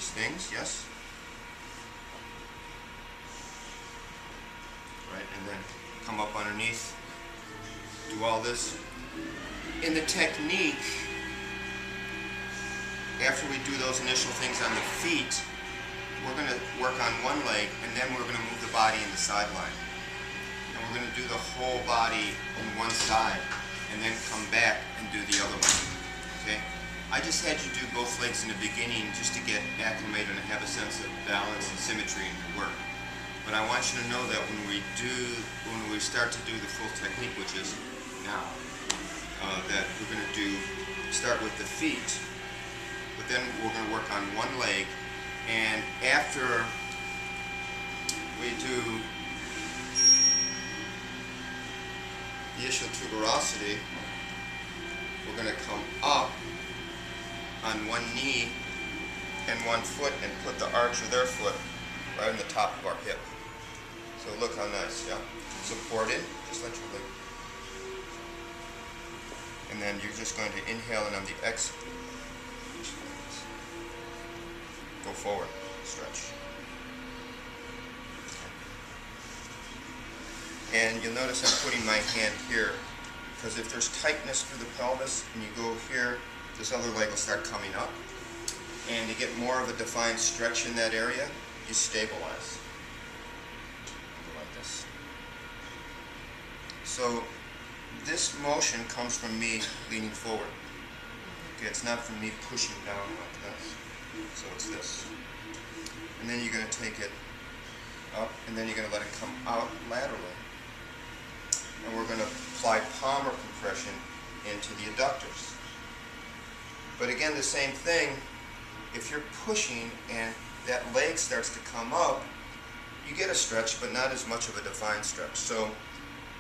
these things, yes? Right, and then come up underneath, do all this. In the technique, after we do those initial things on the feet, we're going to work on one leg, and then we're going to move the body in the sideline. And we're going to do the whole body on one side, and then come back and do the other one. Okay? I just had you do both legs in the beginning just to get acclimated and have a sense of balance and symmetry in your work. But I want you to know that when we start to do the full technique, which is now, that we're going to start with the feet, but then we're going to work on one leg, and after we do the ischial tuberosity, we're going to come up on one knee and one foot and put the arch of their foot right on the top of our hip. So look how nice, yeah? Supported, just let your leg. And then you're just going to inhale, and on the exhale, go forward, stretch. And you'll notice I'm putting my hand here, because if there's tightness through the pelvis and you go here, this other leg will start coming up. And to get more of a defined stretch in that area, you stabilize. Go like this. So this motion comes from me leaning forward. Okay, it's not from me pushing down like this. So it's this. And then you're going to take it up, and then you're going to let it come out laterally. And we're going to apply palmar compression into the adductors. But again, the same thing, if you're pushing and that leg starts to come up, you get a stretch, but not as much of a defined stretch. So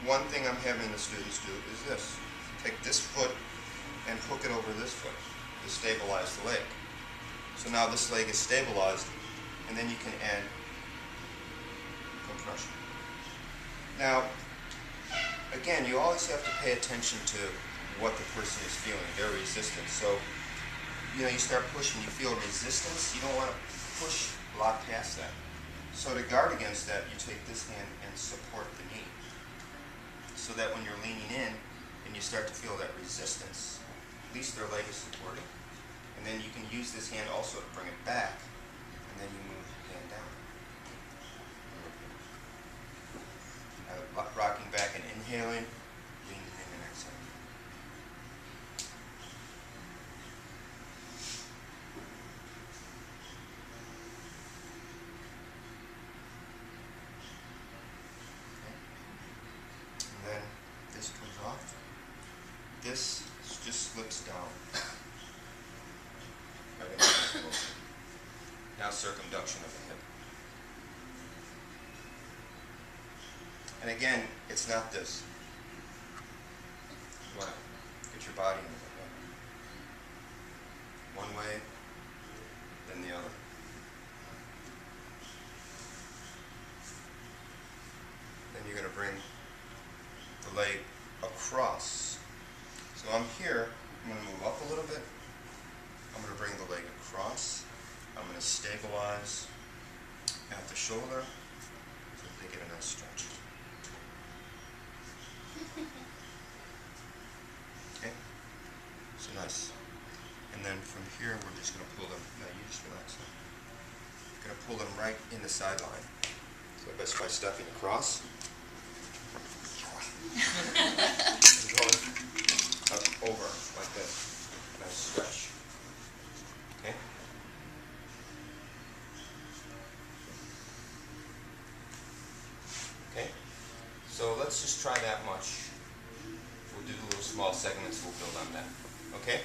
one thing I'm having the students do is this. Take this foot and hook it over this foot to stabilize the leg. So now this leg is stabilized, and then you can add compression. Now, again, you always have to pay attention to what the person is feeling, their resistance. So, you start pushing, you feel resistance, you don't want to push a lot past that. So to guard against that, you take this hand and support the knee. So that when you're leaning in and you start to feel that resistance, at least their leg is supported. And then you can use this hand also to bring it back, and then you move the hand down. Rocking back and inhaling, leaning in and exhaling. Okay. And then this comes off. This just slips down. Now circumduction of the hip. And again, it's not this. You want to get your body in the way. One way, then the other. Then you're going to bring the leg across. So I'm here, I'm going to move up a little bit. I'm going to bring the leg across. I'm going to stabilize at the shoulder so they get a nice stretch. Okay? So nice. And then from here, we're just going to pull them. Now you just relax them. We're going to pull them right in the sideline. So best by stepping across. And going up over like this. Nice stretch. Okay? Okay? So let's just try that much. We'll do little small segments, we'll build on that. Okay?